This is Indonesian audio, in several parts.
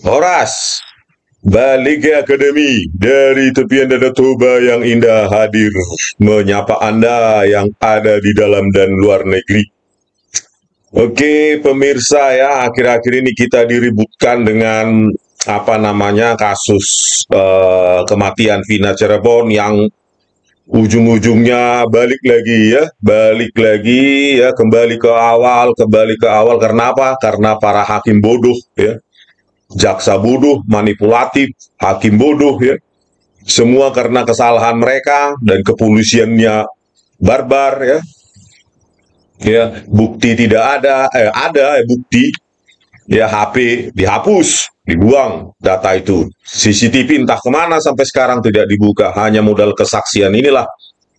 Horas, balik ke Akademi dari tepian Danau Toba yang indah hadir menyapa Anda yang ada di dalam dan luar negeri. Oke, pemirsa ya, akhir-akhir ini kita diributkan dengan kasus kematian Vina Cirebon yang ujung-ujungnya balik lagi ya, kembali ke awal karena apa? Karena para hakim bodoh ya, jaksa bodoh, manipulatif, hakim bodoh ya. Semua karena kesalahan mereka dan kepolisiannya barbar ya. Ya, bukti tidak ada bukti ya, HP dihapus, dibuang data itu. CCTV entah kemana sampai sekarang tidak dibuka, hanya modal kesaksian. Inilah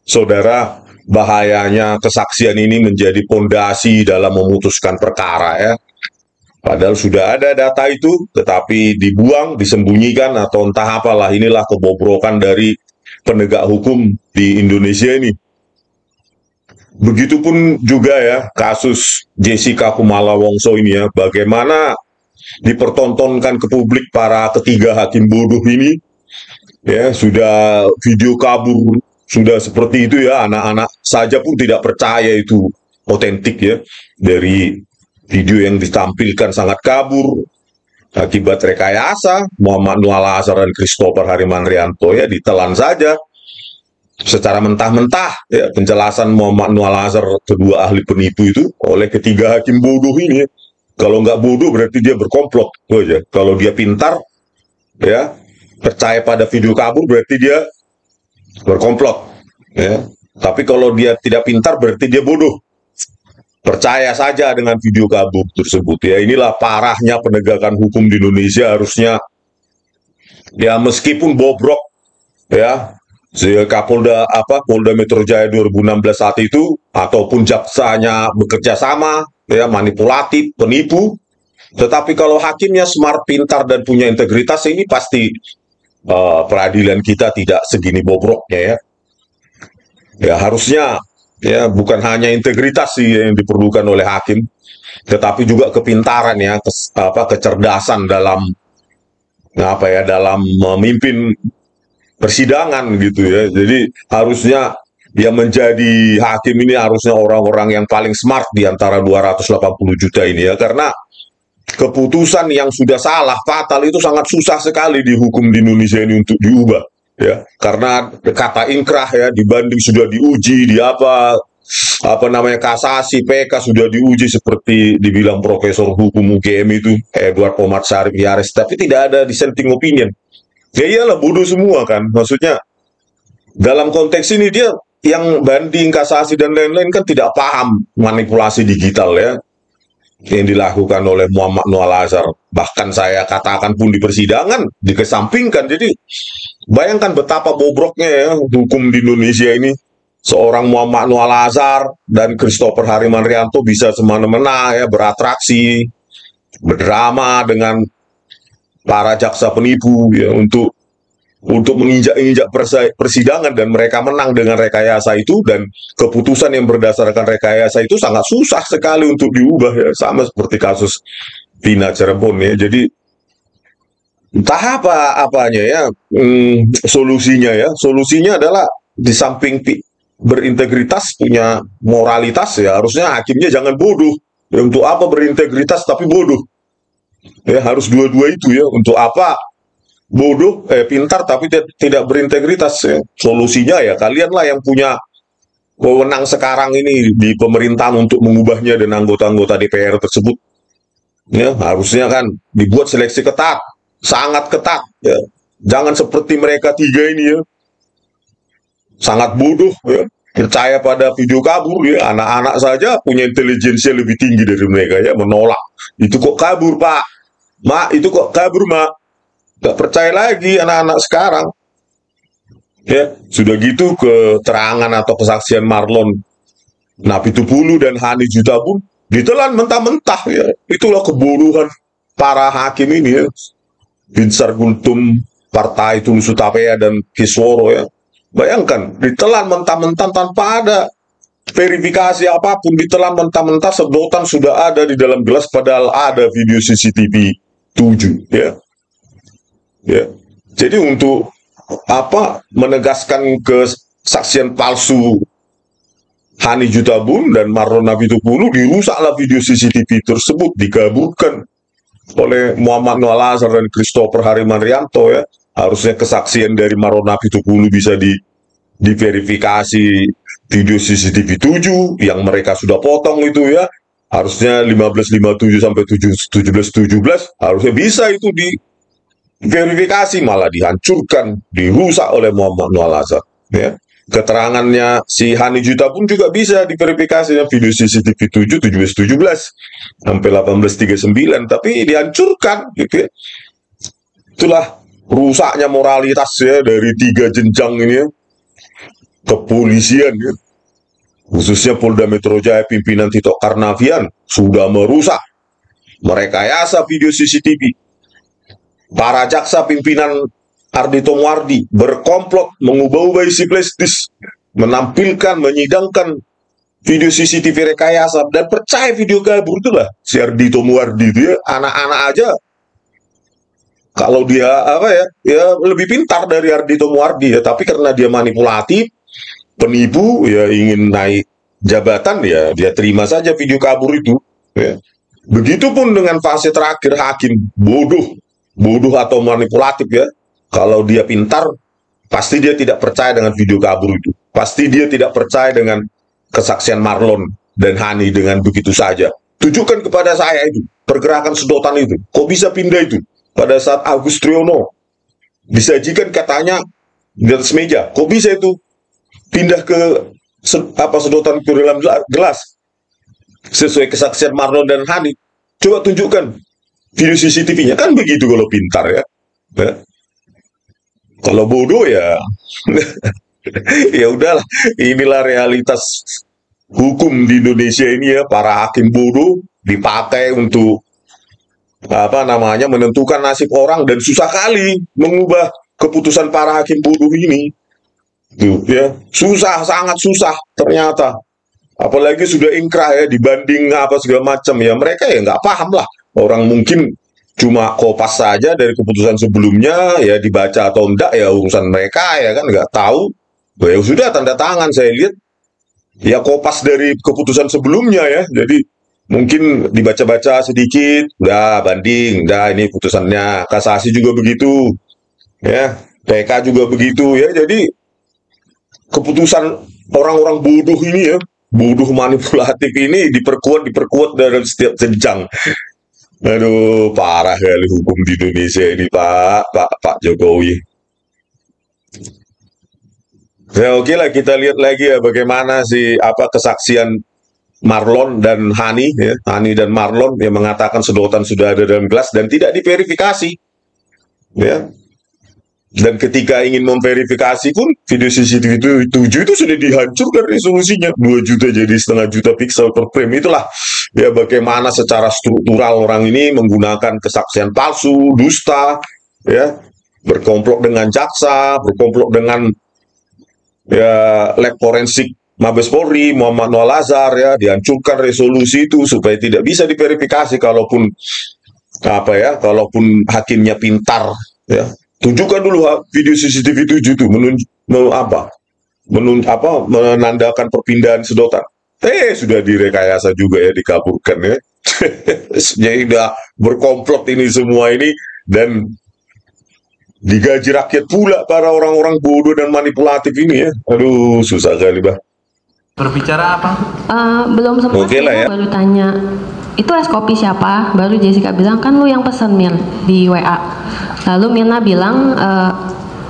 saudara bahayanya kesaksian ini menjadi pondasi dalam memutuskan perkara ya. Padahal sudah ada data itu, tetapi dibuang, disembunyikan, atau entah apalah. Inilah kebobrokan dari penegak hukum di Indonesia ini. Begitupun juga ya, kasus Jessica Kumala Wongso ini ya, bagaimana dipertontonkan ke publik para ketiga hakim bodoh ini, ya, sudah video kabur, sudah seperti itu ya, anak-anak saja pun tidak percaya itu otentik ya, dari video yang ditampilkan sangat kabur akibat rekayasa. Muhammad Nual Azhar dan Christopher Harimanrianto ya ditelan saja secara mentah-mentah ya, penjelasan Muhammad Nual Azhar, kedua ahli penipu itu, oleh ketiga hakim bodoh ini. Kalau nggak bodoh berarti dia berkomplot aja. Kalau dia pintar ya, percaya pada video kabur berarti dia berkomplot ya. Tapi kalau dia tidak pintar berarti dia bodoh, percaya saja dengan video kabur tersebut ya. Inilah parahnya penegakan hukum di Indonesia. Harusnya ya, meskipun bobrok ya, Polda Metro Jaya 2016 saat itu, ataupun jaksanya bekerja sama ya, manipulatif, penipu, tetapi kalau hakimnya smart, pintar, dan punya integritas, ini pasti peradilan kita tidak segini bobroknya ya. Ya harusnya ya, bukan hanya integritas sih yang diperlukan oleh hakim, tetapi juga kepintaran ya, kecerdasan dalam dalam memimpin persidangan gitu ya. Jadi harusnya yang menjadi hakim ini harusnya orang-orang yang paling smart di antara 280 juta ini ya, karena keputusan yang sudah salah, fatal, itu sangat susah sekali dihukum di Indonesia ini untuk diubah ya, karena kata inkrah ya, dibanding sudah diuji di kasasi, PK sudah diuji, seperti dibilang Profesor Hukum UGM itu Edward Omar Syarif Yares, tapi tidak ada dissenting opinion. Ya iyalah, bodoh semua kan. Maksudnya dalam konteks ini dia yang banding, kasasi, dan lain-lain kan tidak paham manipulasi digital ya, yang dilakukan oleh Muhammad Nual Azhar. Bahkan saya katakan pun di persidangan dikesampingkan. Jadi bayangkan betapa bobroknya ya hukum di Indonesia ini. Seorang Muhammad Nual Azhar dan Christopher Harimanrianto bisa semena-mena ya, beratraksi, berdrama dengan para jaksa penipu ya, untuk menginjak-injak persidangan, dan mereka menang dengan rekayasa itu, dan keputusan yang berdasarkan rekayasa itu sangat susah sekali untuk diubah ya, sama seperti kasus Vina Cirebon ya. Jadi entah apanya ya, solusinya adalah di samping berintegritas, punya moralitas ya, harusnya hakimnya jangan bodoh ya. Untuk apa berintegritas tapi bodoh ya? Harus dua-dua itu ya. Untuk apa bodoh, pintar tapi tidak berintegritas ya? Solusinya ya kalianlah yang punya wewenang sekarang ini di pemerintahan untuk mengubahnya, dan anggota-anggota DPR tersebut ya, harusnya kan dibuat seleksi ketat, sangat ketat ya. Jangan seperti mereka tiga ini ya, sangat bodoh ya, percaya pada video kabur ya. Anak-anak saja punya intelijensia lebih tinggi dari mereka ya, menolak. Itu kok kabur pak, mak, itu kok kabur mak. Gak percaya lagi anak-anak sekarang ya. Sudah gitu keterangan atau kesaksian Marlon Napitupulu dan Hani Jutabun ditelan mentah-mentah ya. Itulah kebodohan para hakim ini ya. Binsar Gultum, Partai Tulus Utapea, dan Kisworo ya. Bayangkan ditelan mentah-mentah tanpa ada verifikasi apapun, ditelan mentah-mentah, sedotan sudah ada di dalam gelas, padahal ada video CCTV 7 ya. Ya. Jadi untuk apa menegaskan kesaksian palsu Hani Jutabun dan Marlon Nabitupulu, dirusaklah video CCTV tersebut, dikabulkan oleh Muhammad Noah Lazar dan Christopher Harimandrianto ya. Harusnya kesaksian dari Marlon Nabitupulu bisa diverifikasi video CCTV 7 yang mereka sudah potong itu ya. Harusnya 15.57 sampai 17.17 harusnya bisa itu diverifikasi, malah dihancurkan, dirusak oleh Muhammad Noah Lazar ya. Keterangannya si Hani Juta pun juga bisa diverifikasi ya, video CCTV 7, 17 sampai 18.39, tapi dihancurkan gitu ya. Itulah rusaknya moralitas ya dari 3 jenjang ini ya, kepolisian ya. Khususnya Polda Metro Jaya pimpinan Tito Karnavian sudah merusak, merekayasa video CCTV. Para jaksa pimpinan Ardhito Muardi berkomplot mengubah-ubah isi flashdisk, menampilkan, menyidangkan video CCTV rekayasa, dan percaya video kabur itulah si Ardhito Muardi itu ya. Anak-anak aja kalau dia apa ya lebih pintar dari Ardhito Muardi ya, tapi karena dia manipulatif, penipu ya, ingin naik jabatan ya dia terima saja video kabur itu ya. Begitupun dengan fase terakhir hakim, bodoh atau manipulatif ya. Kalau dia pintar, pasti dia tidak percaya dengan video kabur itu. Pasti dia tidak percaya dengan kesaksian Marlon dan Hani dengan begitu saja. Tunjukkan kepada saya itu, pergerakan sedotan itu. Kok bisa pindah itu? Pada saat Agus Triyono disajikan katanya di atas meja. Kok bisa itu pindah ke sedotan ke dalam gelas? Sesuai kesaksian Marlon dan Hani. Coba tunjukkan video CCTV-nya. Kan begitu kalau pintar ya. Kalau bodoh ya ya udahlah, inilah realitas hukum di Indonesia ini ya. Para hakim bodoh dipakai untuk apa namanya menentukan nasib orang, dan susah kali mengubah keputusan para hakim bodoh ini tuh ya. Susah, sangat susah ternyata, apalagi sudah ingkrah ya, dibanding apa segala macam ya. Mereka ya nggak paham lah. Orang mungkin cuma kopas saja dari keputusan sebelumnya ya, dibaca atau enggak ya urusan mereka ya kan, nggak tahu ya sudah tanda tangan. Saya lihat ya kopas dari keputusan sebelumnya ya, jadi mungkin dibaca-baca sedikit, udah banding, udah ini putusannya. Kasasi juga begitu ya, PK juga begitu ya. Jadi keputusan orang-orang bodoh ini ya, bodoh manipulatif ini diperkuat dalam setiap jenjang. Aduh, parah kali hukum di Indonesia ini, Pak Jokowi. Ya oke lah, kita lihat lagi ya bagaimana sih apa kesaksian Marlon dan Hani ya. Hani dan Marlon yang mengatakan sedotan sudah ada dalam gelas dan tidak diverifikasi ya. Dan ketika ingin memverifikasi pun video CCTV 7 itu sudah dihancurkan resolusinya, 2 juta jadi setengah juta piksel per frame. Itulah ya bagaimana secara struktural orang ini menggunakan kesaksian palsu, dusta ya, berkomplot dengan jaksa, berkomplot dengan ya lab forensik Mabes Polri, Muhammad Noah Lazar ya, dihancurkan resolusi itu supaya tidak bisa diverifikasi. Kalaupun apa ya, kalaupun hakimnya pintar ya, tunjukkan dulu video CCTV 7 itu menandakan perpindahan sedotan. Sudah direkayasa juga ya, dikaburkan ya. Jadi udah berkomplot ini semua ini, dan digaji rakyat pula para orang-orang bodoh dan manipulatif ini ya. Aduh, susah kali, Bah. Berbicara apa? Belum sempat. Oke lah ya. Baru tanya, itu es kopi siapa? Baru Jessica bilang, kan lu yang pesen Mir di WA. Lalu Mirna bilang,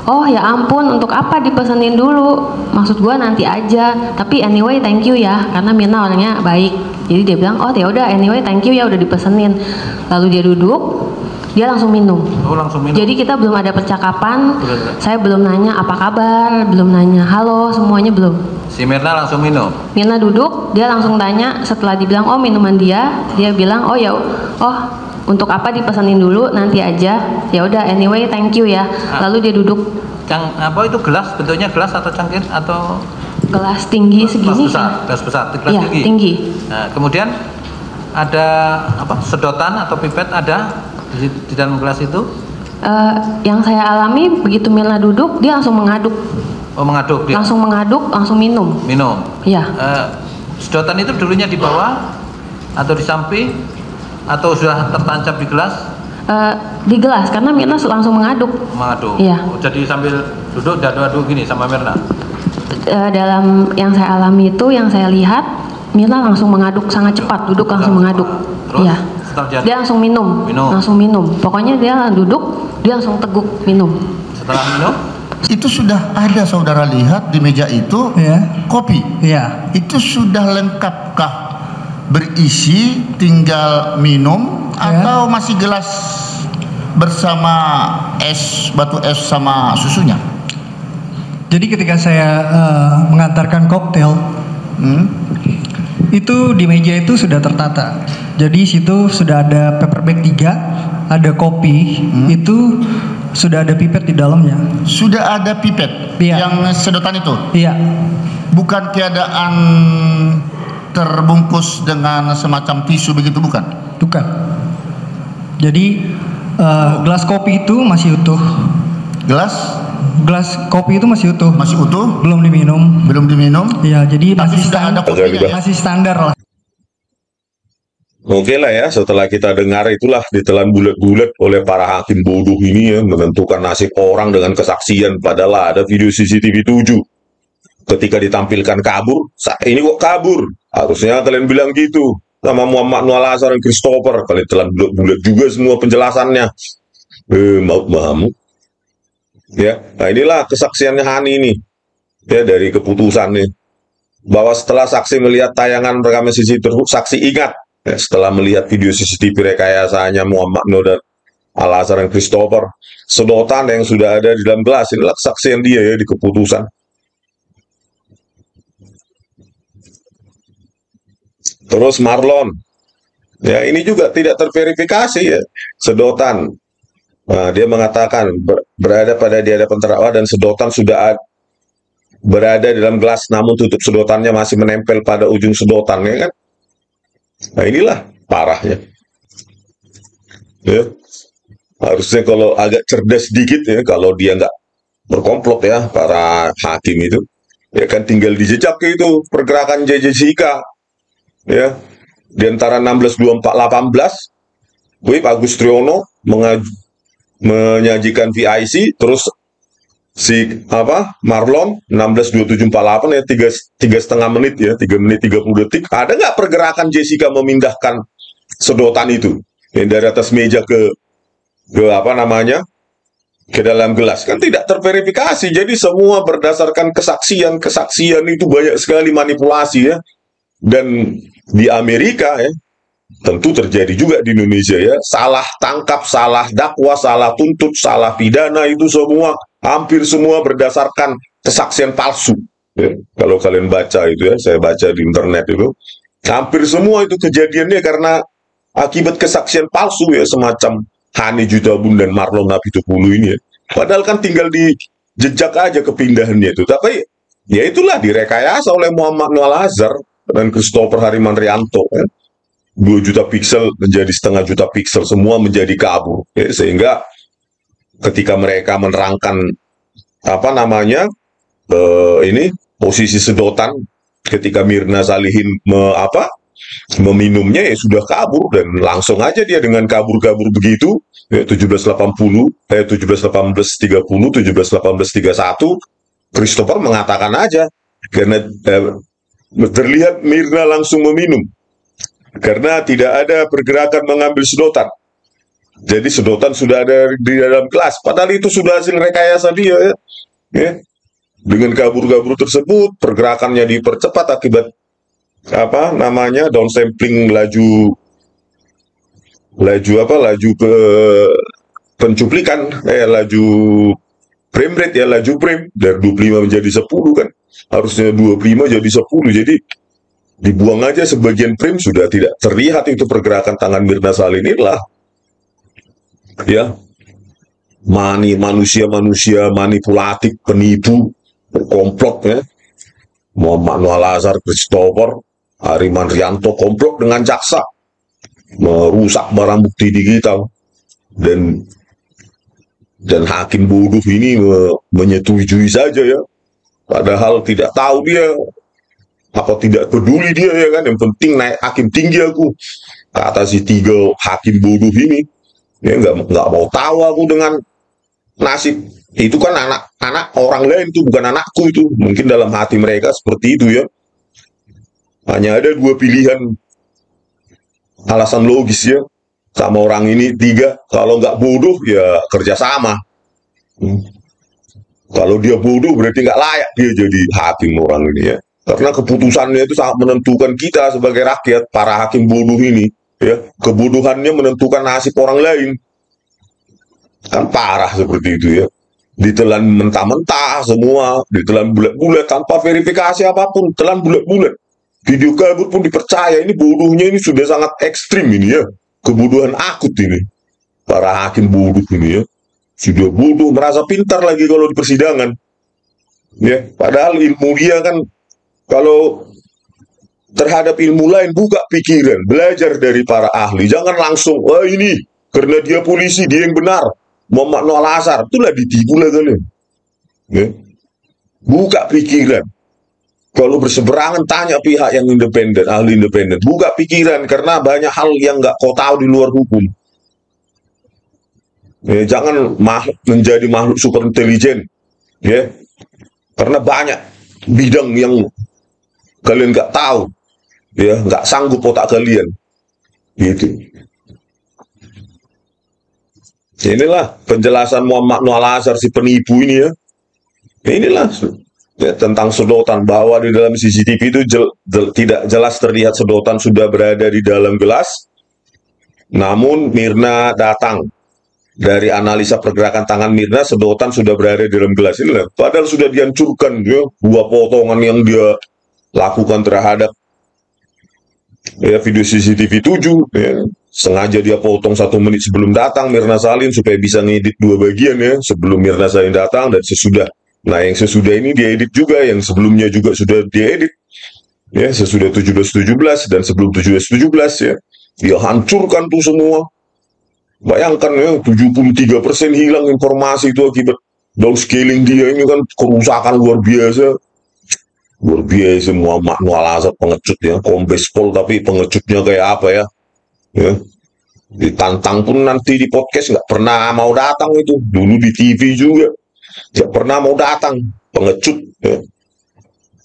oh ya ampun, untuk apa dipesenin dulu? Maksud gua nanti aja. Tapi anyway thank you ya, karena Mirna orangnya baik. Jadi dia bilang, oh ya udah anyway thank you ya udah dipesenin. Lalu dia duduk, dia langsung minum. Oh, langsung minum. Jadi kita belum ada percakapan. Saya belum nanya apa kabar, belum nanya halo, semuanya belum. Si Mirna langsung minum. Mirna duduk, dia langsung tanya setelah dibilang oh minuman dia bilang oh ya, oh untuk apa dipesenin dulu, nanti aja. Ya udah anyway thank you ya. Lalu dia duduk. Apa itu gelas? Bentuknya gelas atau cangkir atau gelas tinggi segini? Gelas besar, gelas ya, tinggi. Nah, kemudian ada apa? Sedotan atau pipet ada di dalam gelas itu? Yang saya alami begitu Mirna duduk, dia langsung mengaduk. Oh, mengaduk dia. Langsung mengaduk, langsung minum. Minum. Iya. Sedotan itu dulunya di bawah atau di samping atau sudah tertancap di gelas? Di gelas karena Mirna langsung mengaduk. Mengaduk. Iya. Oh, jadi sambil duduk dadu-dadu gini sama Mirna. Dalam yang saya alami itu, yang saya lihat, Mirna langsung mengaduk sangat cepat, duduk langsung mengaduk. Terus, Iya. setelah Dia langsung minum, langsung minum. Pokoknya dia duduk, dia langsung teguk minum. Setelah minum, itu sudah ada saudara lihat di meja itu kopi. Iya. Itu sudah lengkapkah berisi tinggal minum atau masih gelas bersama es, batu es sama susunya? Jadi ketika saya mengantarkan koktail, itu di meja itu sudah tertata. Jadi situ sudah ada paper bag 3, ada kopi, itu sudah ada pipet di dalamnya. Sudah ada pipet yang sedotan itu? Iya. Bukan keadaan terbungkus dengan semacam tisu begitu, bukan? Bukan. Jadi gelas kopi itu masih utuh. Gelas kopi itu masih utuh. Masih utuh? Belum diminum. Belum diminum? Iya, jadi tapi sudah ada kopinya. Masih standar lah. Oke lah ya, setelah kita dengar itulah ditelan bulat-bulat oleh para hakim bodoh ini ya, menentukan nasib orang dengan kesaksian, padahal ada video CCTV 7. Ketika ditampilkan kabur, ini kok kabur? Harusnya kalian bilang gitu. Sama Muhammad Noah Lazar dan Christopher, kalian telan bulat-bulat juga semua penjelasannya. Maaf. Ya, nah inilah kesaksiannya Hani ini. Ya, dari keputusan nih. Bahwa setelah saksi melihat tayangan rekaman CCTV tersebut, saksi ingat. Ya, setelah melihat video CCTV rekayasanya Muhammad Noah dan Al-Azhar dan Christopher, sedotan yang sudah ada di dalam gelas, inilah kesaksian dia ya di keputusan. Terus Marlon, ya ini juga tidak terverifikasi ya, sedotan. Nah, dia mengatakan berada pada di hadapan terdakwa dan sedotan sudah berada dalam gelas, namun tutup sedotannya masih menempel pada ujung sedotan, ya kan? Nah inilah parahnya. Ya, harusnya kalau agak cerdas sedikit ya, kalau dia nggak berkomplot ya, para hakim itu, ya kan tinggal dijejak itu pergerakan Jessica. Ya, di antara 16.24.18, Pak Agus Triyono menyajikan VIC, terus si Marlon 16.27.48 ya, 3,5 menit ya, 3 menit 30 detik. Ada nggak pergerakan Jessica memindahkan sedotan itu yang dari atas meja ke ke dalam gelas? Kan tidak terverifikasi. Jadi semua berdasarkan kesaksian itu banyak sekali manipulasi ya. Dan di Amerika ya, tentu terjadi juga di Indonesia ya, salah tangkap, salah dakwa, salah tuntut, salah pidana, itu semua hampir semua berdasarkan kesaksian palsu ya. Kalau kalian baca itu ya, saya baca di internet itu, hampir semua itu kejadiannya karena akibat kesaksian palsu ya, semacam Hani Jutabun dan Marlon Napitupulu ini ya. Padahal kan tinggal dijejak aja kepindahannya itu, tapi ya itulah direkayasa oleh Muhammad Noah Lazar dan Christopher Harimandrianto ya. 2 juta piksel menjadi 0,5 juta piksel, semua menjadi kabur ya. Sehingga ketika mereka menerangkan ini posisi sedotan ketika Mirna Salihin meminumnya, ya sudah kabur, dan langsung aja dia dengan kabur-kabur begitu ya, 17.18, 17.18.30, 17.18.31, Christopher mengatakan aja karena terlihat Mirna langsung meminum karena tidak ada pergerakan mengambil sedotan. Jadi sedotan sudah ada di dalam gelas, padahal itu sudah hasil rekayasa dia ya. Dengan kabur-kabur tersebut, pergerakannya dipercepat akibat downsampling laju ke pencuplikan, laju frame rate ya, laju frame dari 25 menjadi 10 kan. Harusnya 25 jadi 10, jadi dibuang aja sebagian frame, sudah tidak terlihat itu pergerakan tangan Mirna Salihin. Inilah ya, manusia manipulatif, penipu, berkomplot ya. Muhammad Noah Lazar, Christopher Harimandrianto komplot dengan jaksa, merusak barang bukti digital, dan Dan hakim bodoh ini menyetujui saja ya, padahal tidak tahu dia, apa tidak peduli dia ya kan, yang penting naik hakim tinggi aku, kata si 3 hakim bodoh ini. Ya nggak mau tahu aku dengan nasib. Itu kan anak orang lain, itu bukan anakku itu. Mungkin dalam hati mereka seperti itu ya. Hanya ada 2 pilihan alasan logis ya, sama orang ini 3. Kalau nggak bodoh ya kerjasama. Kalau dia bodoh berarti nggak layak dia jadi hakim orang ini ya. Karena keputusannya itu sangat menentukan kita sebagai rakyat. Para hakim bodoh ini ya, kebodohannya menentukan nasib orang lain. Kan parah seperti itu ya. Ditelan mentah-mentah semua, ditelan bulat-bulat tanpa verifikasi apapun, telan bulat-bulat. Video kabur pun dipercaya. Ini bodohnya ini sudah sangat ekstrim ini ya. Kebodohan akut ini. Para hakim bodoh ini ya. Sudah bodoh, merasa pintar lagi kalau di persidangan. Ya, padahal ilmu dia kan, kalau terhadap ilmu lain buka pikiran, belajar dari para ahli. Jangan langsung, wah ini karena dia polisi, dia yang benar. Muhammad Noah Al-Azhar, itulah ditipu lah kalian. Ya. Buka pikiran. Kalau berseberangan tanya pihak yang independen, ahli independen. Buka pikiran karena banyak hal yang nggak kau tahu di luar hukum. Ya, jangan menjadi makhluk super intelijen. Ya. Karena banyak bidang yang kalian nggak tahu. Ya, nggak sanggup otak kalian. Gitu. Inilah penjelasan Muhammad Noah Al-Azhar si penipu ini ya. Inilah ya, tentang sedotan, bahwa di dalam CCTV itu tidak jelas terlihat sedotan sudah berada di dalam gelas. Namun Mirna datang. Dari analisa pergerakan tangan Mirna, sedotan sudah berada di dalam gelas. Inilah, padahal sudah dihancurkan ya, 2 potongan yang dia lakukan terhadap ya, video CCTV 7 ya. Sengaja dia potong 1 menit sebelum datang Mirna Salihin supaya bisa ngedit 2 bagian ya, sebelum Mirna Salihin datang dan sesudah. Nah yang sesudah ini dia edit juga, yang sebelumnya juga sudah dia edit ya, sesudah 17-17 dan sebelum 17-17 ya, dia hancurkan tuh semua. Bayangkan ya, 73% hilang informasi itu akibat downscaling dia ini kan, kerusakan luar biasa. Luar biasa Muhammad Noah Al-Azhar pengecut ya, Kombes Pol tapi pengecutnya kayak apa ya. Ya, ditantang pun nanti di podcast nggak pernah mau datang itu. Dulu di TV juga nggak pernah mau datang, pengecut ya.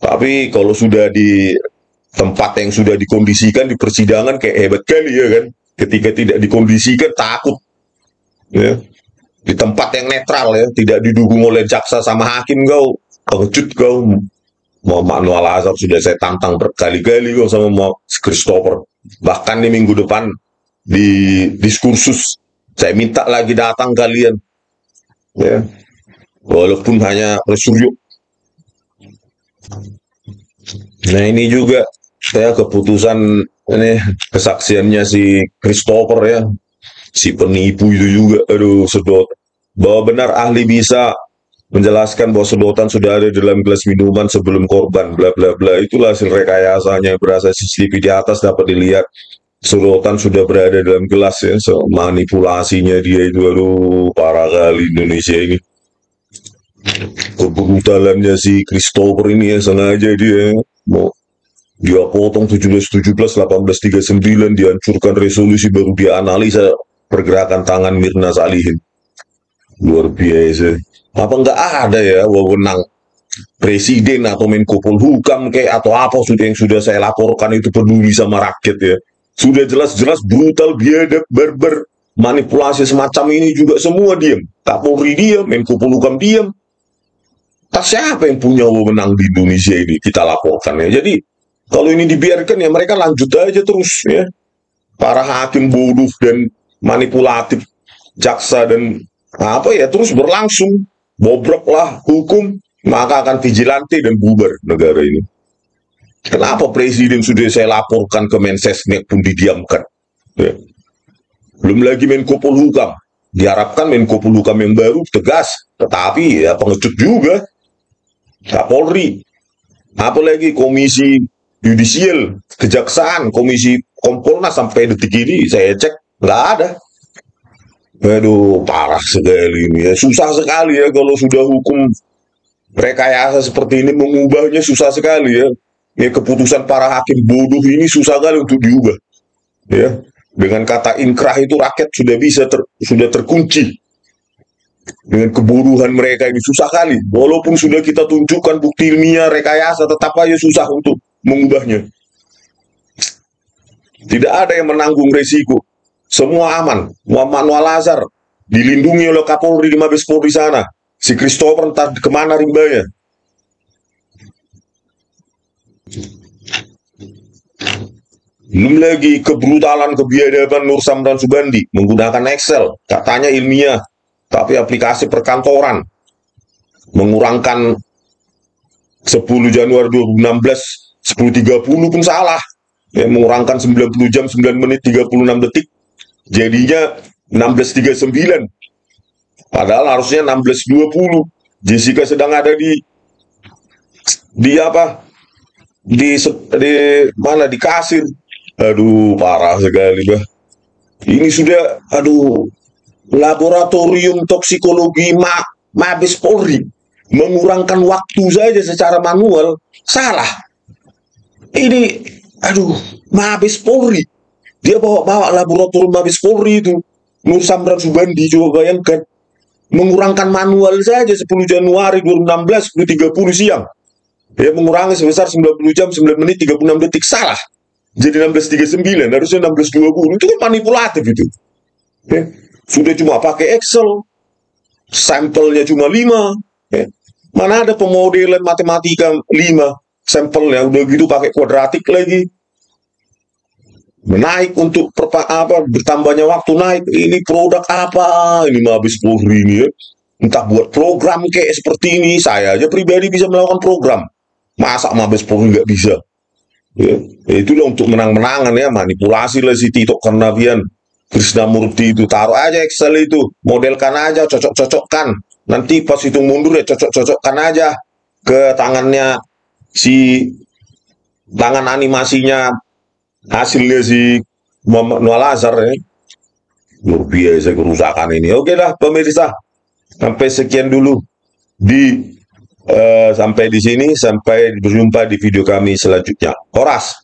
Tapi kalau sudah di tempat yang sudah dikondisikan di persidangan kayak hebat kali ya kan. Ketika tidak dikondisikan takut ya. Di tempat yang netral ya, tidak didukung oleh jaksa sama hakim, kau pengecut kau. Muhammad Noah Al-Azhar sudah saya tantang berkali-kali kok sama Christopher. Bahkan di minggu depan di diskursus saya minta lagi datang kalian. Ya. Walaupun hanya resuryo. Nah ini juga saya keputusan ini kesaksiannya si Christopher ya. Si penipu itu juga, aduh sedot. Bahwa benar ahli bisa menjelaskan bahwa sedotan sudah ada dalam gelas minuman sebelum korban, bla bla bla. Itulah hasil rekayasanya, berasa CCTV di atas dapat dilihat sedotan sudah berada dalam gelas ya. So, manipulasinya dia itu, aduh parah kali Indonesia ini. Kebrutalannya si Christopher ini ya, sengaja dia mau dia potong 17-17, 18-39, dihancurkan resolusi, baru dia analisa pergerakan tangan Mirna Salihin. Luar biasa. Apa nggak ada ya wewenang presiden atau Menko Polhukam kayak atau apa sudah yang sudah saya laporkan itu peduli sama rakyat ya. Sudah jelas-jelas brutal, biadab, barbar, manipulasi semacam ini juga semua diam. Kapolri diam, Menko Polhukam diam. Tak siapa yang punya wewenang di Indonesia ini kita laporkan ya. Jadi kalau ini dibiarkan ya mereka lanjut aja terus ya. Para hakim bodoh dan manipulatif, jaksa dan apa ya terus berlangsung. Bobroklah hukum, maka akan vigilante dan bubar negara ini. Kenapa presiden sudah saya laporkan ke Mensesnek pun didiamkan? Ya. Belum lagi Menko Polhukam. Diharapkan Menko Polhukam yang baru tegas, tetapi ya pengecut juga. Kapolri, apalagi Komisi Yudisial, Kejaksaan, Komisi Kompolnas sampai detik ini saya cek nggak ada. Aduh, parah sekali ini ya. Susah sekali ya kalau sudah hukum rekayasa seperti ini, mengubahnya susah sekali ya. Ya, keputusan para hakim bodoh ini susah sekali untuk diubah. Ya, dengan kata inkrah itu rakyat sudah bisa sudah terkunci. Dengan kebodohan mereka ini susah kali. Walaupun sudah kita tunjukkan bukti ilmiah rekayasa, tetap aja susah untuk mengubahnya. Tidak ada yang menanggung resiko. Semua aman. Muhammad Al-Azhar dilindungi oleh Kapolri di Mabes Polri sana. Si Christopher entah kemana rimbanya. Belum lagi kebrutalan, kebiadaban Nur Samran Subandi menggunakan Excel, katanya ilmiah, tapi aplikasi perkantoran. Mengurangkan 10 Januari 2016, 10.30 pun salah. Ya, mengurangkan 90 jam 9 menit 36 detik. Jadinya 16.39. Padahal harusnya 16.20. Jessica sedang ada di apa? Di mana? Di kasir. Aduh, parah sekali, bah. Ini sudah, aduh, laboratorium toksikologi Mabes Polri mengurangkan waktu saja secara manual salah. Ini, aduh, Mabes Polri, dia bawa laboratorium Mabes Polri itu, Nur Samran Subandi, coba bayangkan, mengurangkan manual saja 10 Januari 2016 10.30 siang, ya, mengurangi sebesar 90 jam 9 menit 36 detik, salah. Jadi 16.39, harusnya 16.20. Itu kan manipulatif itu. Ya. Sudah cuma pakai Excel, sampelnya cuma 5. Ya. Mana ada pemodelan matematika 5 sampelnya, udah gitu pakai kuadratik lagi. Menaik untuk bertambahnya waktu naik. Ini produk apa? Ini Mabes Polri ini ya. Entah buat program kayak seperti ini. Saya aja pribadi bisa melakukan program. Masa Mabes Polri nggak bisa? Ya, itulah untuk menang-menangan ya, manipulasi lah si Tito Karnavian, Krishnamurti itu, taruh aja Excel itu, modelkan aja, cocok-cocokkan, nanti pas itu mundur ya cocok-cocokkan aja ke tangannya si tangan animasinya, hasilnya si Muhammad Al-Azhar ya. Luar biasa kerusakan ini. Oke lah pemirsa, sampai sekian dulu sampai di sini, sampai berjumpa di video kami selanjutnya. Horas.